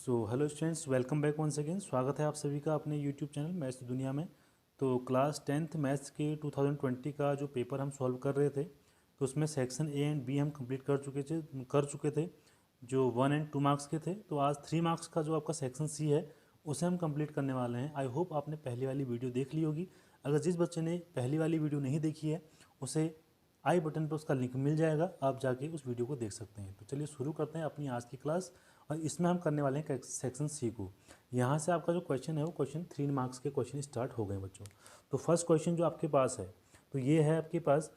Hello students, welcome back once again. स्वागत है आप सभी का अपने यूट्यूब चैनल मैथ्स दुनिया में। तो क्लास 10th मैथ्स के 2020 का जो पेपर हम सॉल्व कर रहे थे, तो उसमें सेक्शन ए एंड बी हम कंप्लीट कर चुके थे जो 1 एंड 2 मार्क्स के थे। तो आज 3 मार्क्स का जो आपका सेक्शन सी है उसे हम कंप्लीट करने वाले हैं। आई होप आपने पहली वाली वीडियो देख ली होगी। अगर जिस बच्चे ने पहली वाली वीडियो नहीं देखी है उसे आई बटन पर उसका लिंक मिल जाएगा, आप जाके उस वीडियो को देख सकते हैं। तो चलिए शुरू करते हैं अपनी आज की क्लास। और इसमें हम करने वाले हैं सेक्शन सी को। यहाँ से आपका जो क्वेश्चन है वो क्वेश्चन 3 मार्क्स के क्वेश्चन स्टार्ट हो गए बच्चों। तो फर्स्ट क्वेश्चन जो आपके पास है तो ये है आपके पास,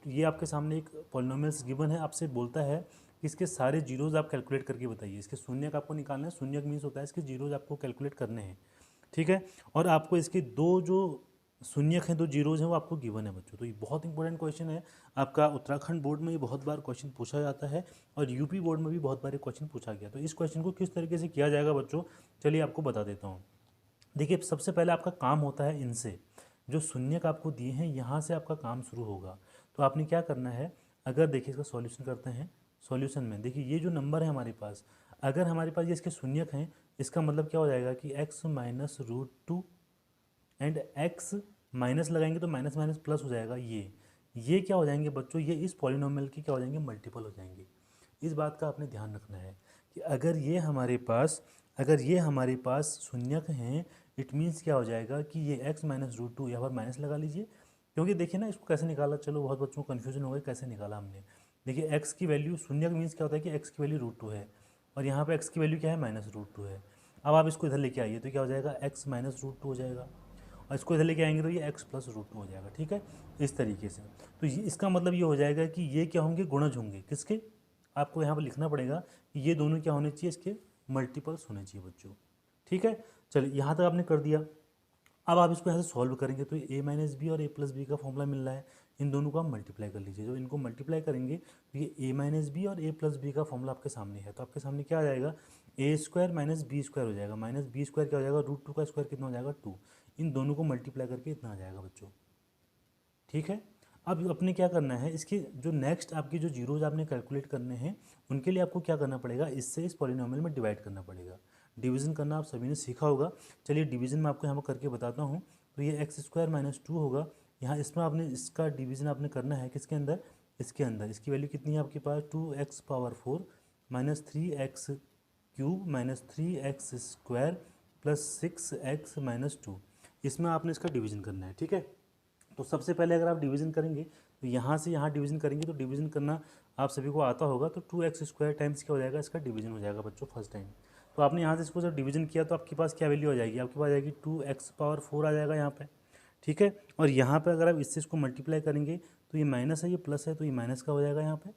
ये आपके सामने एक पॉलिनोमियल्स गिवन है, आपसे बोलता है कि इसके सारे जीरोज आप कैलकुलेट करके बताइए। इसके शून्यक आपको निकालना है। शून्यक मीन्स होता है इसके जीरोज आपको कैलकुलेट करने हैं, ठीक है। और आपको इसके दो जो शून्यक हैं, दो जीरोज हैं, वो आपको गिवन है बच्चों। तो ये बहुत इंपॉर्टेंट क्वेश्चन है। आपका उत्तराखंड बोर्ड में ये बहुत बार क्वेश्चन पूछा जाता है और यूपी बोर्ड में भी बहुत बार क्वेश्चन पूछा गया। तो इस क्वेश्चन को किस तरीके से किया जाएगा बच्चों, चलिए आपको बता देता हूँ। देखिए, सबसे पहले आपका काम होता है इनसे जो शून्यक आपको दिए हैं यहाँ से आपका काम शुरू होगा। तो आपने क्या करना है, अगर देखिए इसका सॉल्यूशन करते हैं। सॉल्यूशन में देखिए ये जो नंबर है हमारे पास, अगर हमारे पास ये इसके शून्यक हैं, इसका मतलब क्या हो जाएगा कि x minus root two and x minus लगाएंगे तो माइनस माइनस प्लस हो जाएगा। ये क्या हो जाएंगे बच्चों, ये इस पॉलिनोमियल की क्या हो जाएंगे, मल्टीपल हो जाएंगे। इस बात का आपने ध्यान रखना है कि अगर ये हमारे पास शून्यक हैं, इट मीन्स क्या हो जाएगा कि ये x माइनस रूट टू, यहाँ पर माइनस लगा लीजिए। क्योंकि देखिए ना, इसको कैसे निकाला, चलो बहुत बच्चों को कन्फ्यूजन हो गया कैसे निकाला हमने। देखिए x की वैल्यू, शून्यक मीन्स क्या होता है कि x की वैल्यू रूट टू है और यहाँ पर x की वैल्यू क्या है, माइनस रूट टू है। अब आप इसको इधर लेके आइए तो क्या हो जाएगा, x माइनस रूट टू हो जाएगा और इसको इधर लेके आएंगे तो ये x प्लस रूट टू हो जाएगा, ठीक है। इस तरीके से तो ये इसका मतलब ये हो जाएगा कि ये क्या होंगे, गुणज होंगे। किसके, आपको यहाँ पर लिखना पड़ेगा कि ये दोनों क्या होने चाहिए, इसके मल्टीपल्स होने चाहिए बच्चों, ठीक है। चलिए यहाँ तक आपने कर दिया। अब आप इसको यहाँ से सॉल्व करेंगे तो ए माइनस बी और ए प्लस बी का फॉर्मूला मिल रहा है, इन दोनों को आप मल्टीप्लाई कर लीजिए। जो इनको मल्टीप्लाई करेंगे तो ये ए माइनस बी और ए प्लस बी का फॉर्मूला आपके सामने है। तो आपके सामने क्या आ जाएगा, ए स्क्वायर माइनस बी स्क्वायर हो जाएगा। माइनस बी स्क्वायर क्या हो जाएगा, रूट टू का स्क्वायर कितना हो जाएगा, टू। इन दोनों को मल्टीप्लाई करके इतना आ जाएगा बच्चों, ठीक है। अब अपने क्या करना है, इसके जो नेक्स्ट आपकी जो जीरोज आपने कैलकुलेट करने हैं उनके लिए आपको क्या करना पड़ेगा, इससे इस पॉलिनोमियल में डिवाइड करना पड़ेगा। डिवीजन करना आप सभी ने सीखा होगा। चलिए डिवीजन में आपको यहाँ पर करके बताता हूँ। तो ये एक्स स्क्वायर माइनस टू होगा। यहाँ इसमें आपने इसका डिवीजन आपने करना है किसके अंदर, इसके अंदर। इसकी वैल्यू कितनी है आपके पास, two x power four minus three x cube minus three x square plus six x minus two. इसमें आपने इसका डिवीजन करना है, ठीक है। तो सबसे पहले अगर आप डिवीजन करेंगे तो यहाँ से यहाँ डिवीजन करेंगे तो डिवीजन करना आप सभी को आता होगा। तो टू एक्स स्क्वायर टाइम्स क्या हो जाएगा, इसका डिवीजन हो जाएगा बच्चों फर्स्ट टाइम। तो आपने यहाँ से इसको जब डिवीजन किया तो आपके पास क्या वैल्यू आ जाएगी, आपके पास आ जाएगी टू एक्स पावर फोर आ जाएगा यहाँ पे, ठीक है। और यहाँ पे अगर आप इससे इसको मल्टीप्लाई करेंगे तो ये माइनस है, ये प्लस है, तो ये माइनस का हो जाएगा यहाँ पे,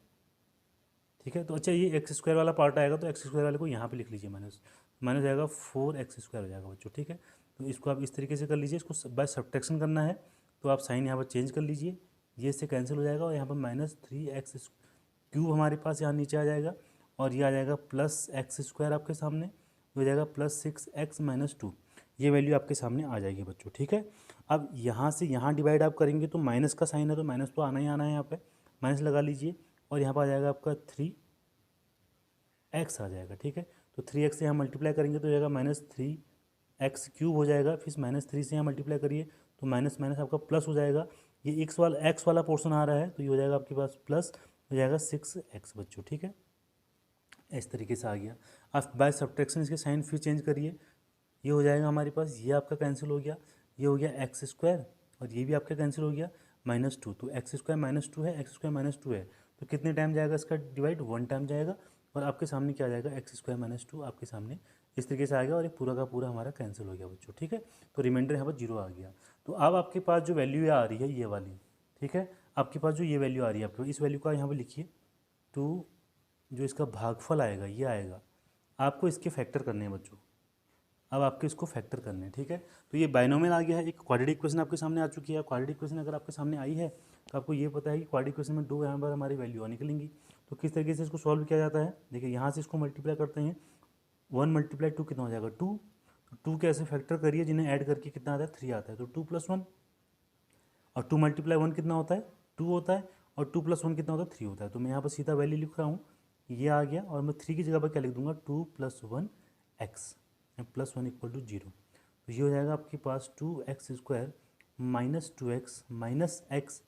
ठीक है। तो अच्छा, ये एक्स स्क्वायर वाला पार्ट आएगा तो एक्स स्क्वायर वाले को यहाँ पे लिख लीजिए, माइनस माइनस आएगा फोर एक्स स्क्वायर हो जाएगा बच्चों, ठीक है। तो इसको आप इस तरीके से कर लीजिए। इसको बाय सब्ट्रैक्शन करना है तो आप साइन यहाँ पर चेंज कर लीजिए, ये इससे कैंसिल हो जाएगा और यहाँ पर माइनस थ्री एक्स क्यूब हमारे पास यहाँ नीचे आ जाएगा और ये आ जाएगा प्लस एक्स स्क्वायर आपके सामने हो जाएगा plus six x minus to. ये वैल्यू आपके सामने आ जाएगी बच्चों, ठीक है। अब यहाँ से यहाँ डिवाइड आप करेंगे तो माइनस का साइन है तो माइनस तो आना ही आना है, यहाँ पे माइनस लगा लीजिए और यहाँ पर आ जाएगा आपका थ्री एक्स आ जाएगा, ठीक है। तो थ्री एक्स से यहाँ मल्टीप्लाई करेंगे तो हो जाएगा माइनस थ्री एक्स क्यूब हो जाएगा। फिर माइनस थ्री से यहाँ मल्टीप्लाई करिए तो माइनस माइनस आपका प्लस हो जाएगा। ये एक्स वाला पोर्शन आ रहा है तो ये हो जाएगा आपके पास प्लस हो जाएगा सिक्स एक्स बच्चों, ठीक है। इस तरीके से आ गया। आप बाय सब्ट्रैक्शन इसके साइन फिर चेंज करिए, ये हो जाएगा हमारे पास, ये आपका कैंसिल हो गया, ये हो गया एक्स स्क्वायर और ये भी आपका कैंसिल हो गया माइनस टू। तो एक्स स्क्वायर माइनस टू है, एक्स स्क्वायर माइनस टू है तो कितने टाइम जाएगा इसका डिवाइड, वन टाइम जाएगा। और आपके सामने क्या आ जाएगा, एक्स स्क्वायर माइनस टू आपके सामने इस तरीके से आ गया और ये पूरा का पूरा हमारा कैंसिल हो गया बच्चों, ठीक है। तो रिमाइंडर यहाँ पर जीरो आ गया। तो अब आपके पास जो वैल्यू आ रही है ये वाली, ठीक है, आपके पास जो ये वैल्यू आ रही है आपके, इस वैल्यू का यहाँ पर लिखिए टू, जो इसका भागफल आएगा ये आएगा। आपको इसके फैक्टर करने हैं बच्चों, अब आपके इसको फैक्टर करने हैं, ठीक है। तो ये बाइनोमियल आ गया है, एक क्वाड्रेटिक इक्वेशन आपके सामने आ चुकी है। क्वाड्रेटिक इक्वेशन अगर आपके सामने आई है तो आपको ये पता है कि क्वाड्रेटिक इक्वेशन में दो यहाँ पर हमारी वैल्यू निकलेंगी। तो किस तरीके से इसको सॉल्व किया जाता है, देखिए यहाँ से इसको मल्टीप्लाई करते हैं, वन मल्टीप्लाई टू कितना हो जाएगा, टू। तो टू के ऐसे फैक्टर करिए जिन्हें ऐड करके कितना आता है, थ्री आता है। तो टू प्लस वन और टू मल्टीप्लाई वन कितना होता है, टू होता है और टू प्लस वन कितना होता है, थ्री होता है। तो मैं यहाँ पर सीधा वैल्यू लिख रहा हूँ, ये आ गया और मैं थ्री की जगह पर क्या लिख दूंगा, two plus one x and plus one equal to zero. तो ये हो जाएगा आपके पास 2x² minus 2x minus x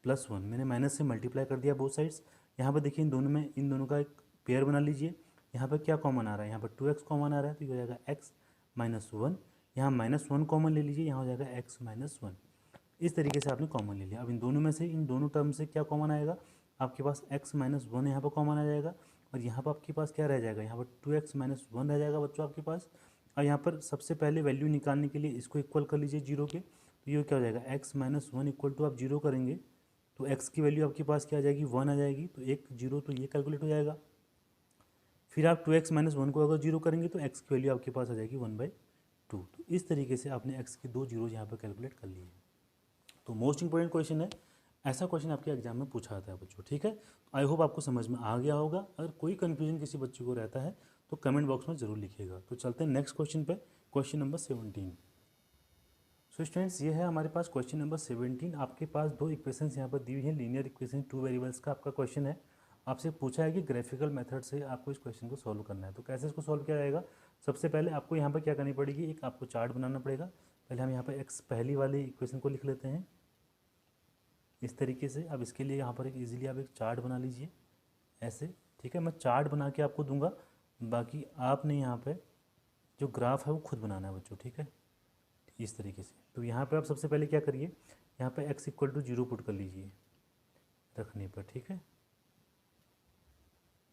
plus one. मैंने माइनस से मल्टीप्लाई कर दिया बोथ साइड्स। यहाँ पर देखिए इन दोनों का एक पेयर बना लीजिए। यहाँ पर क्या कॉमन आ रहा है, यहाँ पर 2x कॉमन आ रहा है, तो ये हो जाएगा x माइनस वन। यहाँ माइनस वन कॉमन ले लीजिए, यहाँ हो जाएगा x माइनस वन। इस तरीके से आपने कॉमन ले लिया। अब इन दोनों में से इन दोनों टर्म से क्या कॉमन आएगा, आपके पास x माइनस वन यहाँ पर कॉमन आ जाएगा, और यहाँ पर आपके पास क्या रह जाएगा, यहाँ पर 2x माइनस वन रह जाएगा बच्चों आपके पास। और यहाँ पर सबसे पहले वैल्यू निकालने के लिए इसको इक्वल कर लीजिए जीरो के, तो ये क्या हो जाएगा x minus one equal to आप जीरो करेंगे तो x की वैल्यू आपके पास क्या आ जाएगी, वन आ जाएगी। तो एक जीरो तो ये कैलकुलेट हो जाएगा। फिर आप 2x माइनस वन को अगर जीरो करेंगे तो x की वैल्यू आपके पास आ जाएगी 1/2। तो इस तरीके से आपने x के दो जीरो यहाँ पर कैलकुलेट कर लिए। तो मोस्ट इंपॉर्टेंट क्वेश्चन है, ऐसा क्वेश्चन आपके एग्जाम में पूछा जाता है बच्चों, ठीक है। आई होप आपको समझ में आ गया होगा। अगर कोई कन्फ्यूजन किसी बच्चे को रहता है तो कमेंट बॉक्स में ज़रूर लिखिएगा। तो चलते हैं नेक्स्ट क्वेश्चन पे, क्वेश्चन नंबर 17। सो स्टूडेंट्स, ये है हमारे पास क्वेश्चन नंबर 17। आपके पास दो इक्वेशंस यहाँ पर दी हुई हैं, लीनियर इक्वेशन टू वेरिएबल्स का आपका क्वेश्चन है। आपसे पूछा है कि ग्राफिकल मेथड से आपको इस क्वेश्चन को सॉल्व करना है। तो कैसे इसको सॉल्व किया जाएगा, सबसे पहले आपको यहाँ पर क्या करनी पड़ेगी, एक आपको चार्ट बनाना पड़ेगा। पहले हम यहाँ पर एक्स पहली वाली इक्वेशन को लिख लेते हैं इस तरीके से। अब इसके लिए यहाँ पर एक ईजिली आप एक चार्ट बना लीजिए ऐसे, ठीक है। मैं चार्ट बना के आपको दूंगा, बाकी आपने यहाँ पे जो ग्राफ है वो खुद बनाना है बच्चों, ठीक है, इस तरीके से। तो यहाँ पे आप सबसे पहले क्या करिए, यहाँ पे x equal to zero put कर लीजिए रखने पर, ठीक है।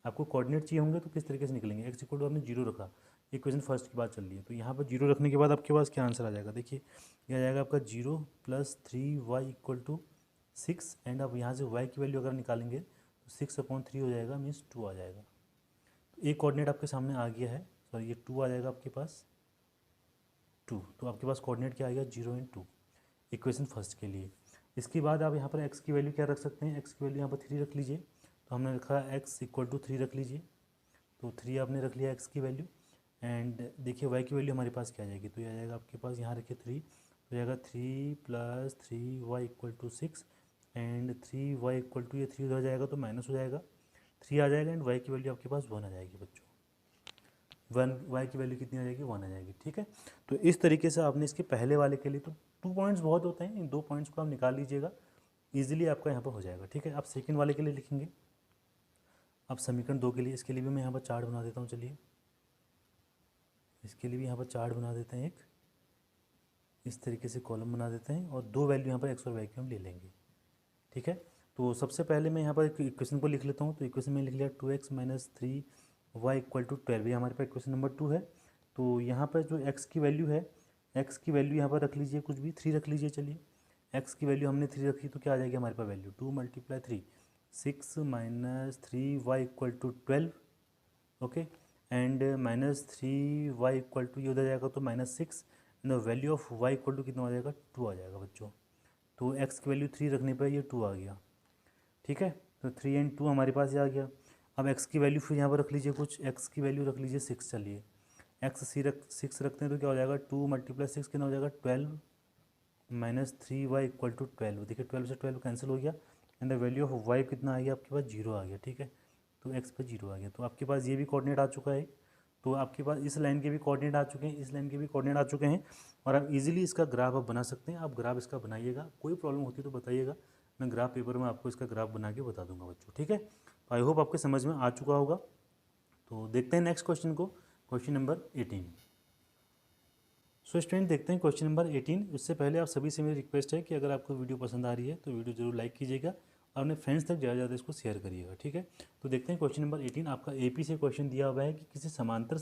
आपको कोऑर्डिनेट चाहिए होंगे तो किस तरीके से निकलेंगे, x इक्वल टू आपने जीरो रखा, इक्वेशन फर्स्ट की बात चल रही है। तो यहाँ पर जीरो रखने के बाद आपके पास क्या आंसर आ जाएगा, देखिए यह आ जाएगा आपका 0 + 3y इक्वल टू 6। एंड आप यहाँ से y की वैल्यू अगर निकालेंगे तो 6/3 हो जाएगा, मीन्स 2 आ जाएगा। तो एक कोऑर्डिनेट आपके सामने आ गया है, सॉरी ये 2 आ जाएगा आपके पास 2। तो आपके पास कोऑर्डिनेट क्या आएगा, 0 और 2 इक्वेशन फर्स्ट के लिए। इसके बाद आप यहाँ पर x की वैल्यू क्या रख सकते हैं, x की वैल्यू यहाँ पर 3 रख लीजिए। तो हमने रखा x इक्वल टू 3 रख लीजिए, तो 3 आपने रख लिया x की वैल्यू। एंड देखिए y की वैल्यू हमारे पास क्या आ जाएगी, तो ये आ जाएगा आपके पास, यहाँ रखिए 3, तो जाएगा 3 + 3y equal to 6। And 3y equal to, ये 3 उधर जाएगा तो माइनस हो जाएगा, 3 आ जाएगा। एंड y की वैल्यू आपके पास 1 आ जाएगी बच्चों, 1 y की वैल्यू कितनी आ जाएगी, 1 आ जाएगी, ठीक है। तो इस तरीके से आपने इसके पहले वाले के लिए, तो 2 पॉइंट्स बहुत होते हैं, इन 2 पॉइंट्स को आप निकाल लीजिएगा, ईजिली आपका यहाँ पर हो जाएगा, ठीक है। आप सेकेंड वाले के लिए लिखेंगे, अब समीकरण 2 के लिए, इसके लिए भी मैं यहाँ पर चार्ट बना देता हूँ। चलिए इसके लिए भी यहाँ पर चार्ट बना देते हैं, एक इस तरीके से कॉलम बना देते हैं, और दो वैल्यू यहाँ पर x और y की हम ले लेंगे, ठीक है। तो सबसे पहले मैं यहाँ पर एक इक्वेशन को लिख लेता हूँ। तो इक्वेशन में लिख लिया 2x minus 3y equal to 12, ये हमारे पास इक्वेशन नंबर 2 है। तो यहाँ पर जो x की वैल्यू है, x की वैल्यू यहाँ पर रख लीजिए, कुछ भी 3 रख लीजिए। चलिए x की वैल्यू हमने 3 रखी, तो क्या आ जाएगी हमारे पास value, 2 × 3 6 minus 3y equal to 12, okay. And minus 3y equal to, ये उधर जाएगा तो -6, and the value of y equal to कितना आ जाएगा, 2 आ जाएगा बच्चों। तो x की वैल्यू 3 रखने पर ये 2 आ गया, ठीक है। तो 3 एंड 2 हमारे पास ये आ गया। अब x की वैल्यू फिर यहाँ पर रख लीजिए, कुछ x की वैल्यू रख लीजिए 6। चलिए x 6 रखते हैं तो क्या हो जाएगा, 2 × 6 कितना हो जाएगा, 12 माइनस 3y इक्वल टू 12। देखिए 12 से 12 कैंसिल हो गया, and the value of y कितना आ गया आपके पास, 0 आ गया, ठीक है। तो x पे 0 आ गया। तो आपके पास ये भी कोऑर्डिनेट आ चुका है, तो आपके पास इस लाइन के भी कोऑर्डिनेट आ चुके हैं, इस लाइन के भी कोऑर्डिनेट आ चुके हैं, और आप इजीली इसका ग्राफ आप बना सकते हैं। आप ग्राफ इसका बनाइएगा, कोई प्रॉब्लम होती है तो बताइएगा, मैं ग्राफ पेपर में आपको इसका ग्राफ बना के बता दूंगा बच्चों, ठीक है। तो आई होप आपके समझ में आ चुका होगा। तो देखते हैं नेक्स्ट क्वेश्चन को, क्वेश्चन नंबर 18। सो स्टूडेंट देखते हैं क्वेश्चन नंबर 18। उससे पहले आप सभी से मेरी रिक्वेस्ट है कि अगर आपको वीडियो पसंद आ रही है तो वीडियो जरूर लाइक कीजिएगा और अपने फ्रेंड्स तक ज़्यादा ज़्यादा इसको शेयर करिएगा, ठीक है। तो देखते हैं क्वेश्चन नंबर 18। आपका AP से क्वेश्चन दिया हुआ है कि किसी समांतर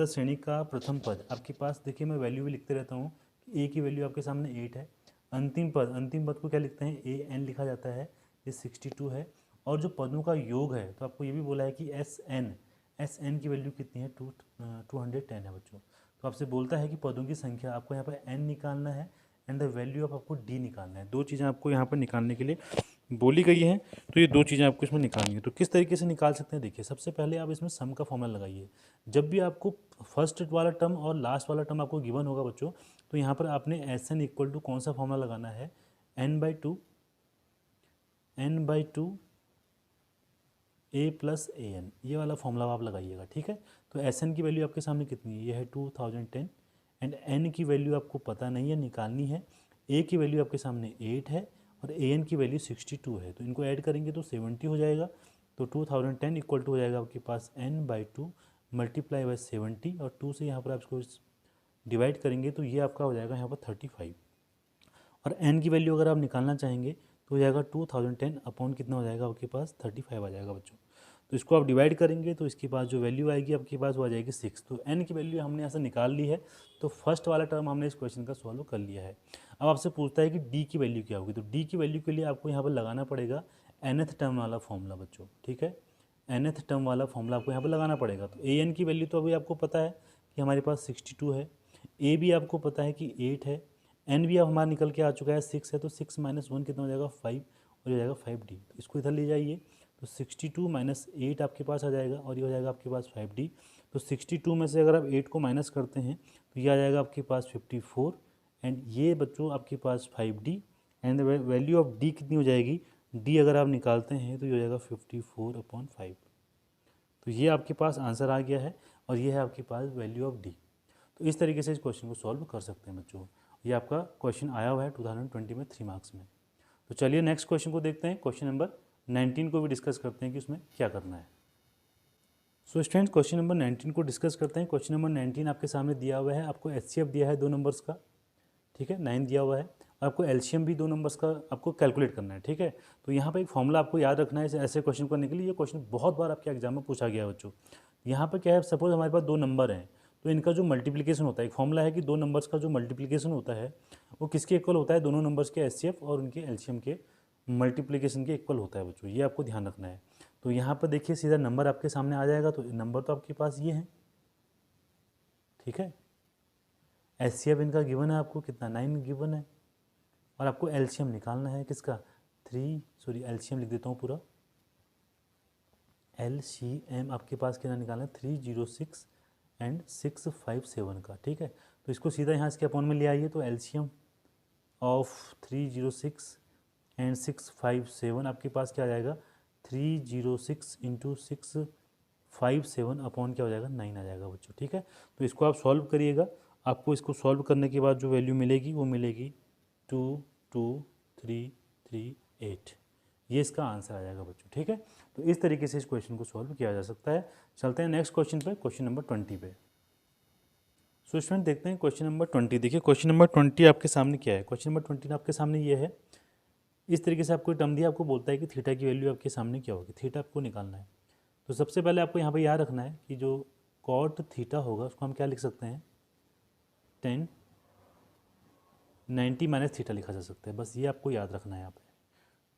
श्रेणी का प्रथम पद आपके पास, देखिए मैं वैल्यू भी लिखते रहता हूँ कि A की वैल्यू आपके सामने 8 है। अंतिम पद को क्या लिखते हैं, AN लिखा जाता है, ये 62 है। और जो पदों का योग है, तो आपको ये भी बोला है कि SN की वैल्यू कितनी है, 210 है बच्चों। तो आपसे बोलता है कि पदों की संख्या, आपको यहाँ पर n निकालना है एंड द वैल्यू ऑफ आपको d निकालना है। दो चीज़ें आपको यहाँ पर निकालने के लिए बोली गई हैं, तो ये दो चीज़ें आपको इसमें निकालनी है। तो किस तरीके से निकाल सकते हैं, देखिए सबसे पहले आप इसमें सम का फॉर्मूला लगाइए। जब भी आपको फर्स्ट वाला टर्म और लास्ट वाला टर्म आपको गिवन होगा बच्चों, तो यहाँ पर आपने SN इक्वल टू कौन सा फॉर्मूला लगाना है, n/2 A plus A N, ये वाला फॉर्मूला आप लगाइएगा, ठीक है। तो एस एन की वैल्यू आपके सामने कितनी है, ये है 2010 एंड एन की वैल्यू आपको पता नहीं है, निकालनी है। ए की वैल्यू आपके सामने 8 है और ए एन की वैल्यू 62 है, तो इनको ऐड करेंगे तो 70 हो जाएगा। तो 2010 इक्वल टू हो जाएगा आपके पास n/2 मल्टीप्लाई बाई 70 और 2 से यहाँ पर आप इसको डिवाइड करेंगे तो ये आपका हो जाएगा यहाँ पर 35। और n की वैल्यू अगर आप निकालना चाहेंगे तो हो जाएगा 2010 अपॉन कितना हो जाएगा आपके पास 35 आ जाएगा बच्चों। तो इसको आप डिवाइड करेंगे तो इसके पास जो वैल्यू आएगी आपके पास वो आ जाएगी 6। तो n की वैल्यू हमने यहाँ से निकाल ली है, तो फर्स्ट वाला टर्म हमने इस क्वेश्चन का सॉल्व कर लिया है। अब आपसे पूछता है कि d की वैल्यू क्या होगी, तो d की वैल्यू के लिए आपको यहाँ पर लगाना पड़ेगा nth टर्म वाला फॉर्मूला बच्चों, ठीक है। nth टर्म वाला फॉर्मूला आपको यहाँ पर लगाना पड़ेगा। तो a n की वैल्यू तो अभी आपको पता है कि हमारे पास 62 है, a भी आपको पता है कि 8 है, n भी अब हमारा निकल के आ चुका है 6 है, तो 6 - 1 कितना हो जाएगा 5 और ये हो जाएगा 5d। तो इसको इधर ले जाइए तो 62 - 8 आपके पास आ जाएगा और ये हो जाएगा आपके पास 5d। तो 62 में से अगर आप 8 को माइनस करते हैं तो ये आ जाएगा आपके पास 54 एंड ये बच्चों आपके पास 5d and value of d कितनी हो जाएगी, d अगर आप निकालते हैं तो ये हो जाएगा 54/5। तो ये आपके पास आंसर आ गया है और ये है आपके पास वैल्यू ऑफ d। तो इस तरीके से इस क्वेश्चन को सॉल्व कर सकते हैं बच्चों। ये आपका क्वेश्चन आया हुआ है 2020 में 3 मार्क्स में। तो चलिए नेक्स्ट क्वेश्चन को देखते हैं, क्वेश्चन नंबर 19 को भी डिस्कस करते हैं कि उसमें क्या करना है। सो स्टूडेंट क्वेश्चन नंबर 19 को डिस्कस करते हैं। क्वेश्चन नंबर 19 आपके सामने दिया हुआ है, आपको एचसीएफ दिया है 2 नंबर्स का, ठीक है, 9 दिया हुआ है और आपको एलसीएम भी 2 नंबर्स का आपको कैलकुलेट करना है, ठीक है। तो यहाँ पर एक फॉर्मूला आपको याद रखना है ऐसे क्वेश्चन करने के लिए। ये क्वेश्चन बहुत बार आपके एग्जाम में पूछा गया है बच्चों। यहाँ पर क्या है, सपोज हमारे पास 2 नंबर हैं तो इनका जो मल्टीप्लिकेशन होता है, एक फॉर्मूला है कि 2 नंबर्स का जो मल्टीप्लिकेशन होता है वो किसके इक्वल होता है, दोनों नंबर्स के एचसीएफ और उनके एलसीएम के मल्टीप्लिकेशन के इक्वल होता है बच्चों, ये आपको ध्यान रखना है। तो यहाँ पर देखिए सीधा नंबर आपके सामने आ जाएगा, तो नंबर तो आपके पास ये है, ठीक है। एचसीएफ इनका गिवन है आपको कितना 9 गिवन है और आपको एलसीएम निकालना है किसका एलसीएम लिख देता हूँ पूरा, एलसीएम आपके पास कितना निकालना है 306 एंड 657 का, ठीक है। तो इसको सीधा यहाँ इसके अपॉन में ले आइए, तो एलसीएम ऑफ 306 एंड 657 आपके पास क्या आ जाएगा 306 इंटू 657 अपॉन क्या हो जाएगा 9 आ जाएगा बच्चों, ठीक है। तो इसको आप सॉल्व करिएगा, आपको इसको सॉल्व करने के बाद जो वैल्यू मिलेगी वो मिलेगी 22338, ये इसका आंसर आ जाएगा बच्चों, ठीक है। तो इस तरीके से इस क्वेश्चन को सॉल्व किया जा सकता है। चलते हैं नेक्स्ट क्वेश्चन पे, क्वेश्चन नंबर 20 पे। सो स्टूडेंट देखते हैं क्वेश्चन नंबर 20। देखिए क्वेश्चन नंबर 20 आपके सामने क्या है, क्वेश्चन नंबर 20 आपके सामने ये है, इस तरीके से आपको टर्म दिया, आपको बोलता है कि थीटा की वैल्यू आपके सामने क्या होगी, थीटा आपको निकालना है। तो सबसे पहले आपको यहाँ पर याद रखना है कि जो कॉट थीटा होगा उसको हम क्या लिख सकते हैं 10 90 माइनस थीटा लिखा जा सकता है, बस ये आपको याद रखना है यहाँ पे।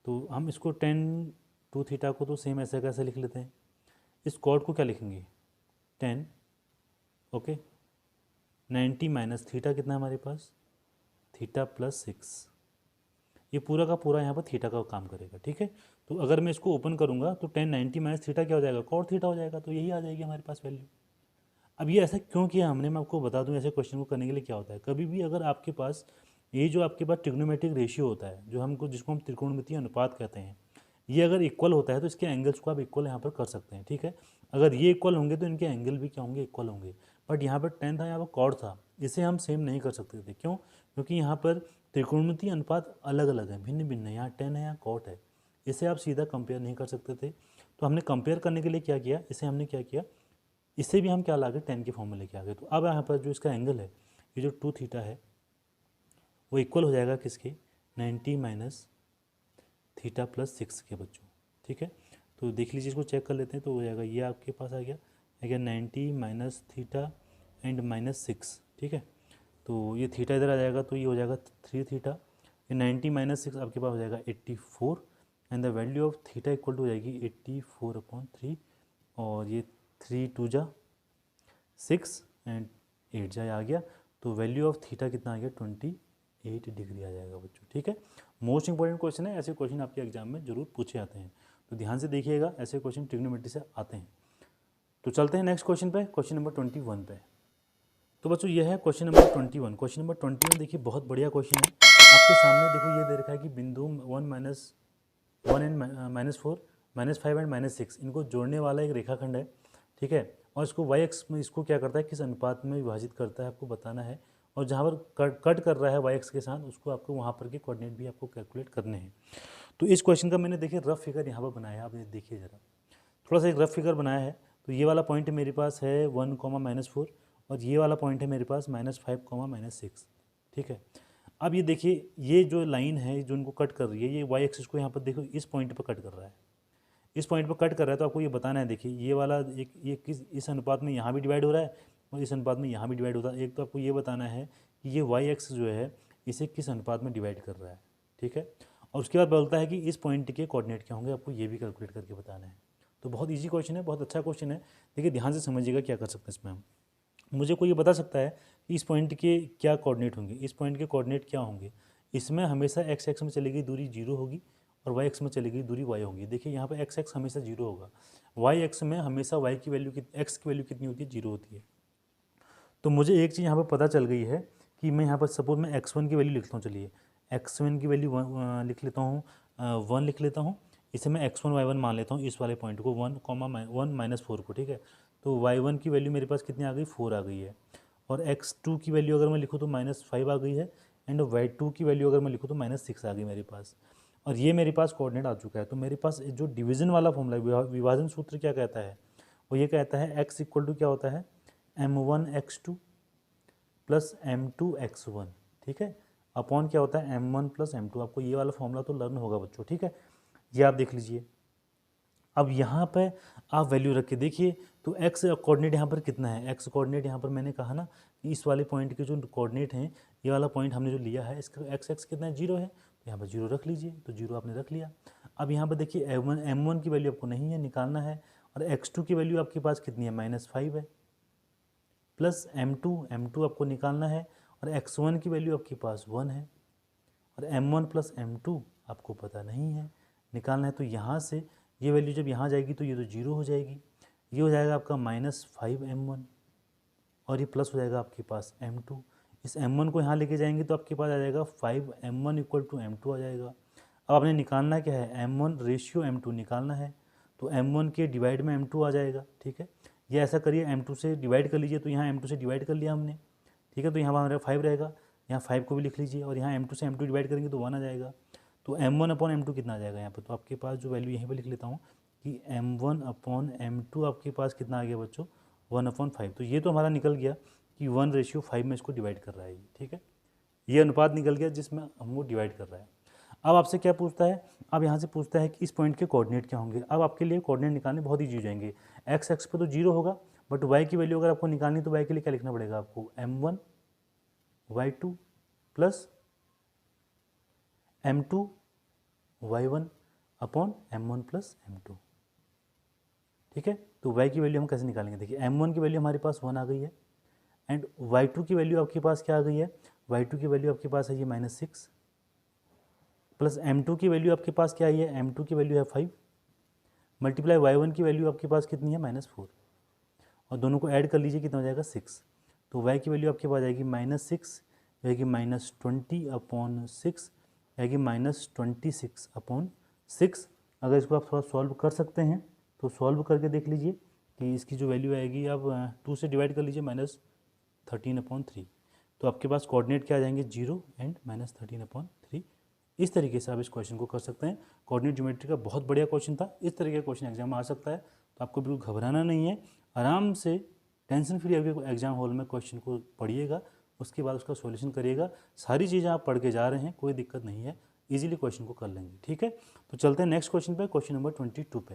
तो हम इसको 10 टू थीटा को तो सेम ऐसे कैसे लिख लेते हैं, इस कॉट को क्या लिखेंगे 10 ओके 90 माइनस थीटा कितना है हमारे पास थीटा प्लस 6, ये पूरा का पूरा यहाँ पर थीटा का काम करेगा, ठीक है। तो अगर मैं इसको ओपन करूँगा तो 10 90 माइनस थीटा क्या हो जाएगा कॉट थीटा हो जाएगा, तो यही आ जाएगी हमारे पास वैल्यू। अब ये ऐसा क्यों किया हमने, मैं आपको बता दूं ऐसे क्वेश्चन को करने के लिए क्या होता है, कभी भी अगर आपके पास ये जो आपके पास ट्रिग्नोमेट्रिक रेशियो होता है जो जिसको हम त्रिकोणमितीय अनुपात कहते हैं, ये अगर इक्वल होता है तो इसके एंगल्स को आप इक्वल यहाँ पर कर सकते हैं, ठीक है। अगर ये इक्वल होंगे तो इनके एंगल भी क्या होंगे इक्वल होंगे, बट यहाँ पर 10 था, यहाँ पर कॉड था, इसे हम सेम नहीं कर सकते थे, क्यों, क्योंकि यहाँ पर त्रिकोणमितीय अनुपात अलग अलग है, भिन्न भिन्न है, यहाँ 10 है यहाँ कॉट है, इसे आप सीधा कंपेयर नहीं कर सकते थे। तो हमने कंपेयर करने के लिए क्या किया, इसे हमने क्या किया, इससे भी हम क्या ला गए 10 के फॉर्म में लेके आ गए। तो अब यहाँ पर जो इसका एंगल है ये जो 2 थीटा है वो इक्वल हो जाएगा किसके 90 माइनस थीटा प्लस 6 के बच्चों, ठीक है। तो देख लीजिए इसको चेक कर लेते हैं, तो हो जाएगा ये आपके पास आ गया 90 माइनस थीटा एंड माइनस 6, ठीक है। तो ये थीटा इधर आ जाएगा तो ये हो जाएगा 3 थीटा, ये 90 माइनस 6 आपके पास हो जाएगा 84 and the value of theta equal to हो जाएगी 84/3 और ये 3 2 जा 6 एंड 8 जा आ गया, तो वैल्यू ऑफ थीटा कितना आ गया 28 डिग्री आ जाएगा बच्चों, ठीक है। मोस्ट इंपॉर्टेंट क्वेश्चन है, ऐसे क्वेश्चन आपके एग्जाम में जरूर पूछे जाते हैं, तो ध्यान से देखिएगा, ऐसे क्वेश्चन ट्रिग्नोमेट्री से आते हैं। तो चलते हैं नेक्स्ट क्वेश्चन पे, क्वेश्चन नंबर 21 पे। तो बच्चों ये है क्वेश्चन नंबर 21। क्वेश्चन नंबर 21 देखिए बहुत बढ़िया क्वेश्चन है, आपके सामने देखो ये दे रखा है कि बिंदु 1 - 1 एंड -4 -5 एंड -6 इनको जोड़ने वाला एक रेखाखंड है, ठीक है। और इसको वाई एक्स में इसको क्या करता है, किस अनुपात में विभाजित करता है आपको बताना है। और जहाँ पर कट कर रहा है वाई एक्स के साथ, उसको आपको वहाँ पर के कोऑर्डिनेट भी आपको कैलकुलेट करने हैं। तो इस क्वेश्चन का मैंने देखिए रफ फिगर यहाँ पर बनाया है, आप देखिए ज़रा, थोड़ा सा एक रफ फिगर बनाया है। तो ये वाला पॉइंट मेरे पास है 1, और ये वाला पॉइंट है मेरे पास -5, -6, ठीक है। अब ये देखिए, ये जो लाइन है जो इनको कट कर रही है, ये वाई एक्सिस को यहाँ पर देखो इस पॉइंट पर कट कर रहा है, इस पॉइंट पर कट कर रहा है। तो आपको ये बताना है, देखिए ये वाला एक ये किस इस अनुपात में यहाँ भी डिवाइड हो रहा है और इस अनुपात में यहाँ भी डिवाइड होता है। एक तो आपको ये बताना है कि ये वाई एक्स जो है इसे किस अनुपात में डिवाइड कर रहा है, ठीक है। और उसके बाद बोलता है कि इस पॉइंट के कोऑर्डिनेट क्या होंगे, आपको ये भी कैलकुलेट करके बताना है। तो बहुत ईजी क्वेश्चन है, बहुत अच्छा क्वेश्चन है। देखिए ध्यान से समझिएगा क्या कर सकते हैं इसमें हम। मुझे कोई ये बता सकता है कि इस पॉइंट के क्या कोऑर्डिनेट होंगे, इस पॉइंट के कोऑर्डिनेट क्या होंगे। इसमें हमेशा एक्स एक्स में चली गई दूरी 0 होगी और वाई एक्स में चली गई दूरी y होगी। देखिए यहाँ पर एक्स एक्स हमेशा 0 होगा, वाई एक्स में हमेशा y की वैल्यू एक्स की वैल्यू कितनी होती है, 0 होती है। तो मुझे एक चीज़ यहाँ पर पता चल गई है कि मैं यहाँ पर सपोज मैं x1 की वैल्यू लिखता हूँ, चलिए x1 की वैल्यू लिख लेता हूँ, 1 लिख लेता हूँ। इसे मैं x1 y1 मान लेता हूँ, इस वाले पॉइंट को 1, 4 को, ठीक है। तो y1 की वैल्यू मेरे पास कितनी आ गई, 4 आ गई है। और x2 की वैल्यू अगर मैं लिखूँ तो -5 आ गई है। एंड y2 की वैल्यू अगर मैं लिखूँ तो -6 आ गई मेरे पास। और ये मेरे पास कोऑर्डिनेट आ चुका है। तो मेरे पास जो डिवीज़न वाला फॉर्मूला है, विभाजन सूत्र क्या कहता है, वो ये कहता है x इक्वल टू क्या होता है, m1x2 प्लस m2x1, ठीक है, अपॉन क्या होता है m1 प्लस m2। आपको ये वाला फॉर्मूला तो लर्न होगा बच्चों, ठीक है। ये आप देख लीजिए। अब यहाँ पे आप वैल्यू रख के देखिए, तो x कोऑर्डिनेट यहाँ पर कितना है, x कोऑर्डिनेट यहाँ पर मैंने कहा ना कि इस वाले पॉइंट के जो कोऑर्डिनेट हैं, ये वाला पॉइंट हमने जो लिया है इसका x कितना है, 0 है। तो यहाँ पर 0 रख लीजिए, तो 0 आपने रख लिया। अब यहाँ पर देखिए m1 की वैल्यू आपको नहीं है, निकालना है। और x2 की वैल्यू आपके पास कितनी है, -5 है, प्लस m2 आपको निकालना है। और x1 की वैल्यू आपके पास 1 है, और m1 प्लस m2 आपको पता नहीं है, निकालना है। तो यहाँ से ये वैल्यू जब यहाँ जाएगी तो ये तो 0 हो जाएगी, ये हो जाएगा आपका -5m1, और ये प्लस हो जाएगा आपके पास m2। इस m1 को यहाँ लेके जाएंगे तो आपके पास आ जाएगा 5m1 इक्वल टू m2 आ जाएगा। अब आपने निकालना क्या है, m1 रेशियो m2 निकालना है। तो m1 के डिवाइड में m2 आ जाएगा, ठीक है। ये ऐसा करिए, m2 से डिवाइड कर लीजिए, तो यहाँ m2 से डिवाइड कर लिया हमने, ठीक है। तो यहाँ हमारा 5 रहेगा, यहाँ 5 को भी लिख लीजिए, और यहाँ m2 से m2 डिवाइड करेंगे तो 1 आ जाएगा। तो m1 अपॉन m2 कितना आ जाएगा यहाँ पर, तो आपके पास जो वैल्यू यहीं पर लिख लेता हूँ कि m1 अपॉन m2 आपके पास कितना आ गया बच्चों, 1/5। तो ये तो हमारा निकल गया कि 1:5 में इसको डिवाइड कर रहा है, ठीक है। ये अनुपात निकल गया जिसमें हमको डिवाइड कर रहा है। अब आपसे क्या पूछता है, अब यहाँ से पूछता है कि इस पॉइंट के कोऑर्डिनेट क्या होंगे। अब आपके लिए कोऑर्डिनेट निकालने बहुत ईजी हो जाएंगे। एक्स एक्स पे तो 0 होगा, बट वाई की वैल्यू अगर आपको निकालनी तो वाई के लिए क्या लिखना पड़ेगा आपको, m1 y2 plus m2 y1 upon m1 plus m2, ठीक है। तो y की वैल्यू हम कैसे निकालेंगे, देखिए m1 की वैल्यू हमारे पास 1 आ गई है, एंड y2 की वैल्यू आपके पास क्या आ गई है, y2 की वैल्यू आपके पास है ये -6, प्लस m2 की वैल्यू आपके पास क्या आई है, m2 की वैल्यू है 5, मल्टीप्लाई y1 की वैल्यू आपके पास कितनी है, -4, और दोनों को ऐड कर लीजिए कितना हो जाएगा 6। तो y की वैल्यू आपके पास आएगी -6, आएगी -20/6, आएगी -26/6। अगर इसको आप थोड़ा सॉल्व कर सकते हैं तो सॉल्व करके देख लीजिए कि इसकी जो वैल्यू आएगी, आप 2 से डिवाइड कर लीजिए, -13/3। तो आपके पास कोऑर्डिनेट क्या आ जाएंगे, 0 एंड -13/3। इस तरीके से आप इस क्वेश्चन को कर सकते हैं। कोऑर्डिनेट ज्योमेट्री का बहुत बढ़िया क्वेश्चन था, इस तरीके का क्वेश्चन एग्जाम में आ सकता है। तो आपको बिल्कुल घबराना नहीं है, आराम से टेंशन फ्री अभी एग्जाम हॉल में क्वेश्चन को पढ़िएगा, उसके बाद उसका सॉल्यूशन करिएगा। सारी चीज़ें आप पढ़ के जा रहे हैं, कोई दिक्कत नहीं है, इजीली क्वेश्चन को कर लेंगे, ठीक है। तो चलते हैं नेक्स्ट क्वेश्चन पे, क्वेश्चन नंबर 22 पे।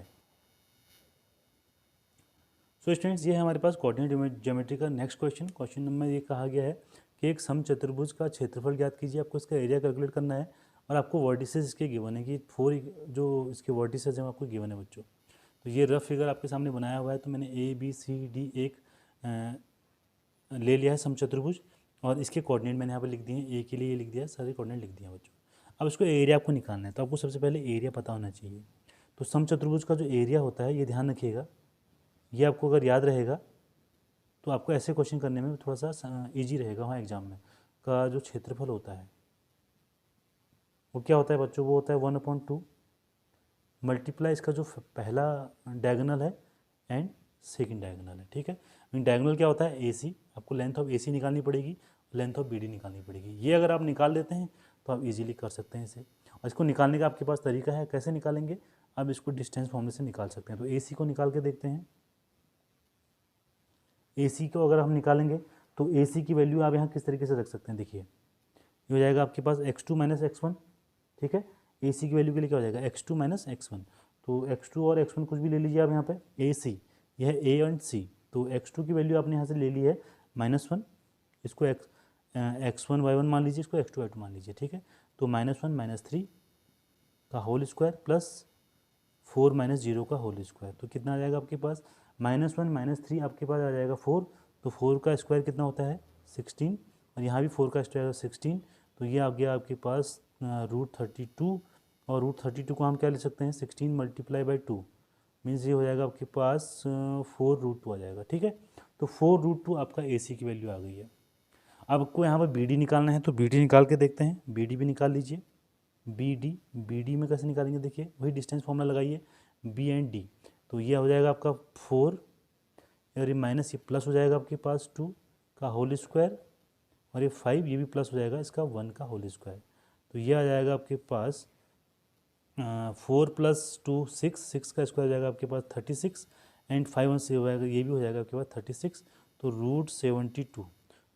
सो स्टूडेंट्स, ये है हमारे पास कोऑर्डिनेट ज्योमेट्री का नेक्स्ट क्वेश्चन। क्वेश्चन नंबर ये कहा गया है कि एक समचतुर्भुज का क्षेत्रफल ज्ञात कीजिए। आपको इसका एरिया कैलकुलेट करना है, और आपको वर्टिसेस इसके गिवन है कि 4 जो इसके वर्टिसेस हैं आपको गिवन है बच्चों। तो ये रफ फिगर आपके सामने बनाया हुआ है। तो मैंने ABCD एक ले लिया है समचतुर्भुज, और इसके कोऑर्डिनेट मैंने यहाँ पर लिख दिए हैं, ए के लिए ये लिख दिया है, सारे कोऑर्डिनेट लिख दिए हैं बच्चों। अब इसको एरिया आपको निकालना है, तो आपको सबसे पहले एरिया पता होना चाहिए। तो समचतुर्भुज का जो एरिया होता है, ये ध्यान रखिएगा, ये आपको अगर याद रहेगा तो आपको ऐसे क्वेश्चन करने में थोड़ा सा ईजी रहेगा। वहाँ एग्जाम में का जो क्षेत्रफल होता है वो क्या होता है बच्चों, वो होता है 1/2 मल्टीप्लाई इसका जो पहला डायगोनल है एंड सेकंड डायगोनल है, ठीक है। डायगोनल क्या होता है, AC, आपको लेंथ ऑफ AC निकालनी पड़ेगी, लेंथ ऑफ BD निकालनी पड़ेगी। ये अगर आप निकाल देते हैं तो आप इजीली कर सकते हैं इसे। और इसको निकालने का आपके पास तरीका है, कैसे निकालेंगे, आप इसको डिस्टेंस फॉर्मूले से निकाल सकते हैं। तो AC को निकाल के देखते हैं। AC को अगर हम निकालेंगे तो AC की वैल्यू आप यहाँ किस तरीके से रख सकते हैं, देखिए ये हो जाएगा आपके पास x2 माइनस x1, ठीक है। AC की वैल्यू के लिए क्या हो जाएगा, x2 माइनस x1, तो x2 और x1 कुछ भी ले लीजिए आप यहाँ पे। AC यह है A एंड C, तो x2 की वैल्यू आपने यहाँ से ले ली है -1, इसको x1 y1 मान लीजिए, इसको x2 y2 मान लीजिए, ठीक है। तो -1 -3 का होल स्क्वायर प्लस 4 - 0 का होल स्क्वायर, तो कितना आ जाएगा आपके पास, -1 -3 आपके पास आ जाएगा 4, तो 4 का स्क्वायर कितना होता है 16, और यहाँ भी 4 का स्क्वायर 16, तो ये आ गया आपके पास √32, और √32 को हम क्या ले सकते हैं, 16 × 2 मीन्स ये हो जाएगा आपके पास 4√2 आ जाएगा, ठीक है। तो 4√2 आपका AC की वैल्यू आ गई है। अब आपको यहाँ पर BD निकालना है, तो BD निकाल के देखते हैं, BD भी निकाल लीजिए। BD में कैसे निकालेंगे, देखिए वही डिस्टेंस फॉर्मूला लगाइए, B एंड D, तो ये हो जाएगा आपका 4, और ये माइनस ये प्लस हो जाएगा आपके पास 2 का होल स्क्वायर, और ये 5 ये भी प्लस हो जाएगा इसका 1 का होल स्क्वायर, तो ये आ जाएगा आपके पास 4 + 2 6 का स्क्वायर हो जाएगा आपके पास 36, एंड 5 1 से हो जाएगा, ये भी हो जाएगा आपके पास 36, तो √72,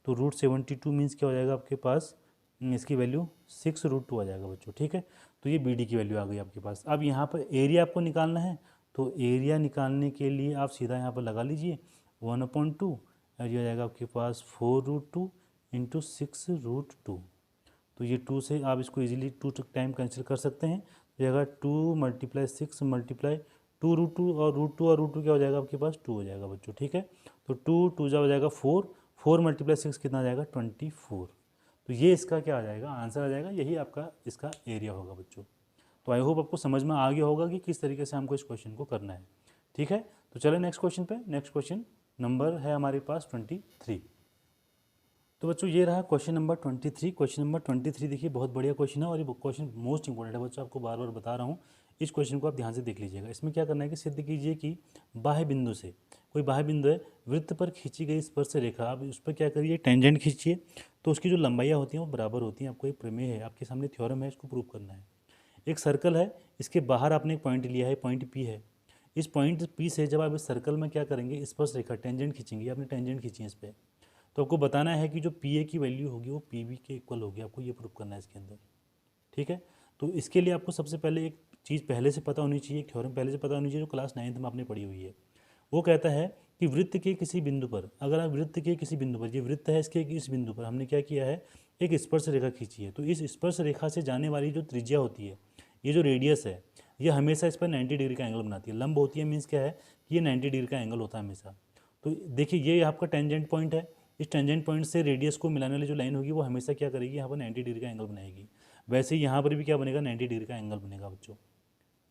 तो √72 मीन्स क्या हो जाएगा आपके पास, इसकी वैल्यू 6√2 आ जाएगा बच्चों, ठीक है। तो ये BD की वैल्यू आ गई आपके पास। अब यहाँ पर एरिया आपको निकालना है, तो एरिया निकालने के लिए आप सीधा यहाँ पर लगा लीजिए 1/2, और ये आ जाएगा आपके पास 4√2 × 6√2, तो ये 2 से आप इसको इजीली 2 टाइम कैंसिल कर सकते हैं, तो जाएगा 2 × 6 × 2√2, और √2 क्या हो जाएगा आपके पास 2 हो जाएगा बच्चों, ठीक है। तो 2 2 हो जाएगा 4 × 6 कितना आ जाएगा 24, तो ये इसका क्या आ जाएगा, आंसर आ जाएगा, यही आपका इसका एरिया होगा बच्चों। तो आई होप आपको समझ में आ गया होगा कि किस तरीके से हमको इस क्वेश्चन को करना है, ठीक है। तो चले नेक्स्ट क्वेश्चन पे। नेक्स्ट क्वेश्चन नंबर है हमारे पास 23। तो बच्चों ये रहा क्वेश्चन नंबर 23। क्वेश्चन नंबर 23 देखिए बहुत बढ़िया क्वेश्चन है, और ये क्वेश्चन मोस्ट इंपॉर्टेंट है बच्चों, आपको बार बार बता रहा हूँ, इस क्वेश्चन को आप ध्यान से देख लीजिएगा। इसमें क्या करना है कि सिद्ध कीजिए कि बाह्य बिंदु से, कोई बाह्य बिंदु है, वृत्त पर खींची गई स्पर्श रेखा, आप उस पर क्या करिए, टेंजेंट खींचिए, तो उसकी जो लंबाइयाँ होती हैं वो बराबर होती हैं। आपको एक प्रमेय है, आपके सामने थ्योरम है, इसको प्रूव करना है। एक सर्कल है, इसके बाहर आपने एक पॉइंट लिया है, पॉइंट P है। इस पॉइंट P से जब आप इस सर्कल में क्या करेंगे, स्पर्श रेखा टेंजेंट खींचेंगे, आपने टेंजेंट खींची है इस पर, तो आपको बताना है कि जो PA की वैल्यू होगी वो PB के इक्वल होगी, आपको ये प्रूव करना है इसके अंदर, ठीक है। तो इसके लिए आपको सबसे पहले एक चीज़ पहले से पता होनी चाहिए, एक थ्योरम पहले से पता होनी चाहिए, जो क्लास 9th में आपने पढ़ी हुई है। वो कहता है कि वृत्त के किसी बिंदु पर, अगर आप वृत्त के किसी बिंदु पर, ये वृत्त है, इसके इस बिंदु पर हमने क्या किया है, एक स्पर्श रेखा खींची है, तो इस स्पर्श रेखा से जाने वाली जो त्रिज्या होती है, ये जो रेडियस है, ये हमेशा इस पर 90 डिग्री का एंगल बनाती है। लंब होती है मीन्स क्या है कि ये 90 डिग्री का एंगल होता है हमेशा। तो देखिए ये आपका टेंजेंट पॉइंट है, इस टेंजेंट पॉइंट से रेडियस को मिलाने वाली जो लाइन होगी वो हमेशा क्या करेगी, यहाँ पर 90 डिग्री का एंगल बनाएगी। वैसे ही यहाँ पर भी क्या बनेगा, 90 डिग्री का एंगल बनेगा बच्चों,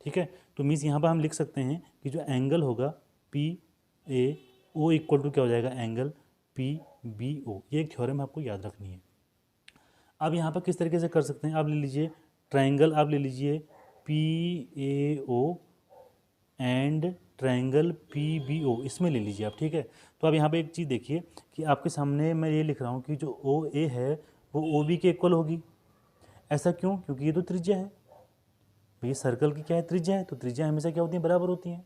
ठीक है। तो मीन्स यहाँ पर हम लिख सकते हैं कि जो एंगल होगा PAO इक्वल टू क्या हो जाएगा, एंगल PBO। ये एक थ्योरम आपको याद रखनी है। अब यहाँ पर किस तरीके से कर सकते हैं, आप ले लीजिए ट्राइंगल, आप ले लीजिए PAO एंड ट्राइंगल PBO, इसमें ले लीजिए आप, ठीक है। तो अब यहाँ पे एक चीज़ देखिए कि आपके सामने मैं ये लिख रहा हूँ कि जो OA है वो OB के इक्वल होगी। ऐसा क्यों, क्योंकि ये तो त्रिज्या है, ये सर्कल की क्या है, त्रिज्या है, तो त्रिज्या हमेशा क्या होती है, बराबर होती हैं,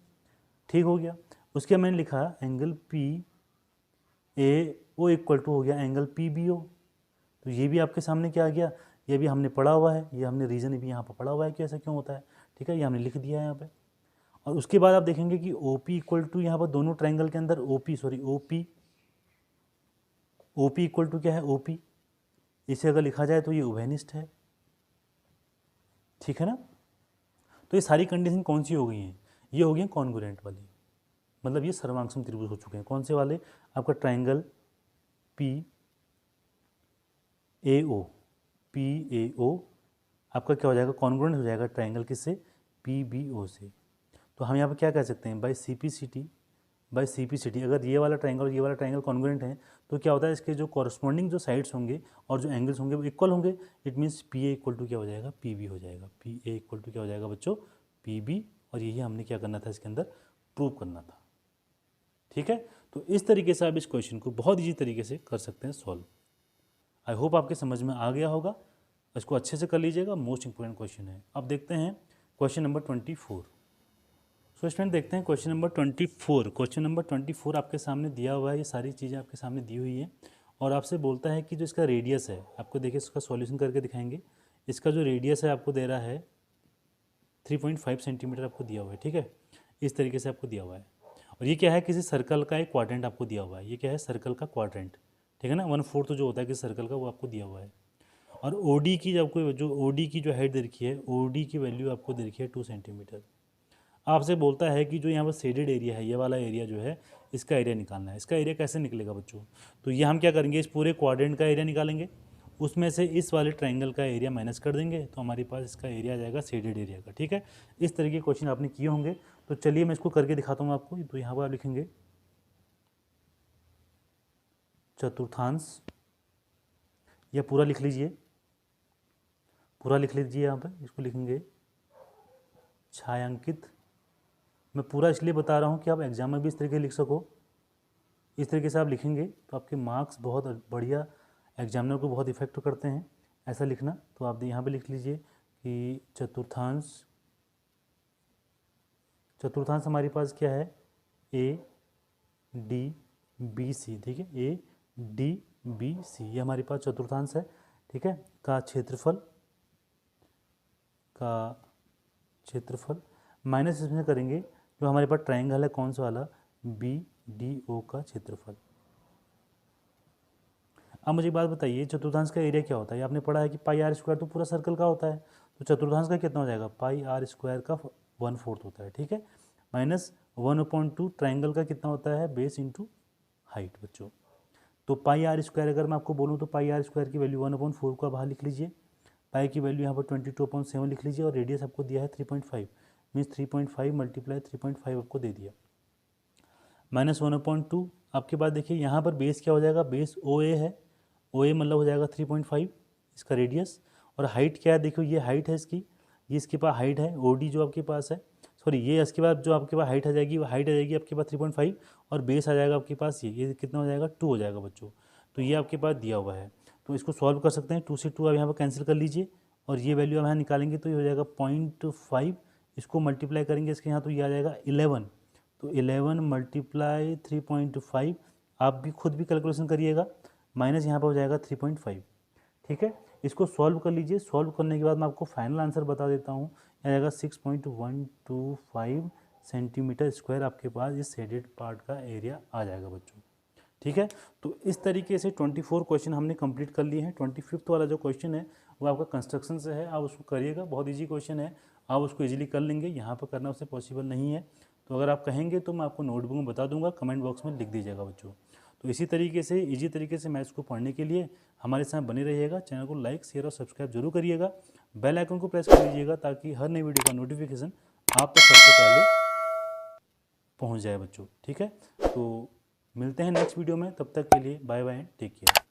ठीक हो गया। उसके मैंने लिखा एंगल PAO इक्वल टू हो गया एंगल PBO, तो ये भी आपके सामने क्या आ गया, ये भी हमने पढ़ा हुआ है, ये हमने रीज़न भी यहाँ पर पढ़ा हुआ है कि ऐसा क्यों होता है, ठीक है, ये हमने लिख दिया है यहाँ पे। और उसके बाद आप देखेंगे कि OP इक्वल टू यहाँ पर दोनों ट्राइंगल के अंदर OP इक्वल टू क्या है, OP, इसे अगर लिखा जाए तो ये उभयनिष्ठ है, ठीक है ना। तो ये सारी कंडीशन कौन सी हो गई हैं, ये हो गई हैं कॉन्ग्रुएंट वाली, मतलब ये सर्वांगसम त्रिभुज हो चुके हैं। कौन से वाले, आपका ट्राइंगल PAO आपका क्या हो जाएगा, कॉन्ग्रुएंट हो जाएगा ट्राइंगल किससे, PBO से। तो हम यहाँ पर क्या कह सकते हैं, बाय CPCT अगर ये वाला ट्राइंगल और ये वाला ट्राइंगल कॉन्ग्रुएंट है तो क्या होता है, इसके जो कॉरस्पॉन्डिंग जो साइड्स होंगे और जो एंगल्स होंगे वो इक्वल होंगे। It means PA equal to क्या हो जाएगा, PB हो जाएगा। PA इक्वल टू क्या हो जाएगा बच्चों, PB, और यही हमने क्या करना था इसके अंदर प्रूव करना था। ठीक है, तो इस तरीके से आप इस क्वेश्चन को बहुत ईजी तरीके से कर सकते हैं सॉल्व। आई होप आपके समझ में आ गया होगा, इसको अच्छे से कर लीजिएगा, मोस्ट इंपॉर्टेंट क्वेश्चन है। अब देखते हैं क्वेश्चन नंबर 24। सो स्टूडेंट देखते हैं क्वेश्चन नंबर 24। क्वेश्चन नंबर 24 आपके सामने दिया हुआ है, ये सारी चीज़ें आपके सामने दी हुई है और आपसे बोलता है कि जो इसका रेडियस है, आपको देखिए इसका सॉल्यूशन करके दिखाएंगे। इसका जो रेडियस है आपको दे रहा है 3.5 सेंटीमीटर आपको दिया हुआ है। ठीक है, इस तरीके से आपको दिया हुआ है और ये क्या है, किसी सर्कल का एक क्वाड्रेंट आपको दिया हुआ है। ये क्या है, सर्कल का क्वाड्रेंट। ठीक है ना, 1/4 जो होता है किसी सर्कल का वो आपको दिया हुआ है। और OD की आपको जो OD की जो हाइट दे रखी है, OD की वैल्यू आपको दे रखी है 2 सेंटीमीटर। आपसे बोलता है कि जो यहाँ पर शेडेड एरिया है, ये वाला एरिया जो है, इसका एरिया निकालना है। इसका एरिया कैसे निकलेगा बच्चों, तो ये हम क्या करेंगे, इस पूरे क्वाड्रेंट का एरिया निकालेंगे, उसमें से इस वाले ट्राइंगल का एरिया माइनस कर देंगे, तो हमारे पास इसका एरिया आ जाएगा शेडेड एरिया का। ठीक है, इस तरीके के क्वेश्चन आपने किए होंगे, तो चलिए मैं इसको करके दिखाता हूँ आपको। तो यहाँ पर आप लिखेंगे चतुर्थांश, या पूरा लिख लीजिए, पूरा लिख लीजिए। यहाँ पर इसको लिखेंगे छायांकित। मैं पूरा इसलिए बता रहा हूँ कि आप एग्जाम में भी इस तरीके लिख सको। इस तरीके से आप लिखेंगे तो आपके मार्क्स बहुत बढ़िया, एग्जामिनर को बहुत इफेक्ट करते हैं ऐसा लिखना। तो आप यहाँ पे लिख लीजिए कि चतुर्थांश, चतुर्थांश हमारे पास क्या है, ADBC। ठीक है, ADBC ये हमारे पास चतुर्थांश है। ठीक है, का क्षेत्रफल माइनस इसमें करेंगे जो हमारे पास ट्रायंगल है, कौन सा वाला, BDO का क्षेत्रफल। अब मुझे एक बात बताइए, चतुर्थांश का एरिया क्या होता है, आपने पढ़ा है कि πr² तो पूरा सर्कल का होता है, तो चतुर्थांश का कितना हो जाएगा, πr² का 1/4 होता है। ठीक है, माइनस 1/2 ट्राइंगल का कितना होता है, बेस इंटू हाइट बच्चों। तो πr² अगर मैं आपको बोलूँ तो πr² की वैल्यू 1/4 को बाहर लिख लीजिए, पाई की वैल्यू यहाँ पर 22/7 लिख लीजिए, और रेडियस आपको दिया है 3.5, मीन्स 3.5 मल्टीप्लाई 3.5 आपको दे दिया, माइनस 1/2। आपके बाद देखिए यहाँ पर बेस क्या हो जाएगा, बेस OA है, OA मतलब हो जाएगा 3.5 इसका रेडियस। और हाइट क्या है, देखो ये हाइट है इसकी, ये इसके पास हाइट है OD जो आपके पास है, सॉरी ये इसके बाद जो आपके पास हाइट आ जाएगी, वो हाइट आ जाएगी आपके पास 3.5, और बेस आ जाएगा आपके पास ये कितना हो जाएगा, 2 हो जाएगा बच्चों। तो ये आपके पास दिया हुआ है, तो इसको सॉल्व कर सकते हैं। 2 से 2 आप यहाँ पर कैंसिल कर लीजिए, और ये वैल्यू आप यहाँ निकालेंगे तो ये हो जाएगा 0.5। इसको मल्टीप्लाई करेंगे इसके यहाँ, तो ये आ जाएगा 11। तो 11 मल्टीप्लाई 3.5, आप भी खुद भी कैलकुलेशन करिएगा, माइनस यहाँ पर हो जाएगा 3.5। ठीक है, इसको सॉल्व कर लीजिए। सॉल्व करने के बाद मैं आपको फाइनल आंसर बता देता हूँ, आ जाएगा 6.125 सेंटीमीटर स्क्वायर आपके पास इस शेडेड पार्ट का एरिया आ जाएगा बच्चों। ठीक है, तो इस तरीके से 24 क्वेश्चन हमने कंप्लीट कर लिए हैं। 25th वाला जो क्वेश्चन है वो आपका कंस्ट्रक्शन से है, आप उसको करिएगा, बहुत ईजी क्वेश्चन है, आप उसको इजीली कर लेंगे। यहाँ पर करना उससे पॉसिबल नहीं है, तो अगर आप कहेंगे तो मैं आपको नोटबुक में बता दूंगा, कमेंट बॉक्स में लिख दीजिएगा बच्चों। तो इसी तरीके से ईजी तरीके से मैथ्स को पढ़ने के लिए हमारे साथ बने रहिएगा। चैनल को लाइक, शेयर और सब्सक्राइब जरूर करिएगा, बेल आइकन को प्रेस कर लीजिएगा ताकि हर नई वीडियो का नोटिफिकेशन आप तक सबसे पहले पहुंच जाए बच्चों। ठीक है, तो मिलते हैं नेक्स्ट वीडियो में, तब तक के लिए बाय बाय, टेक केयर।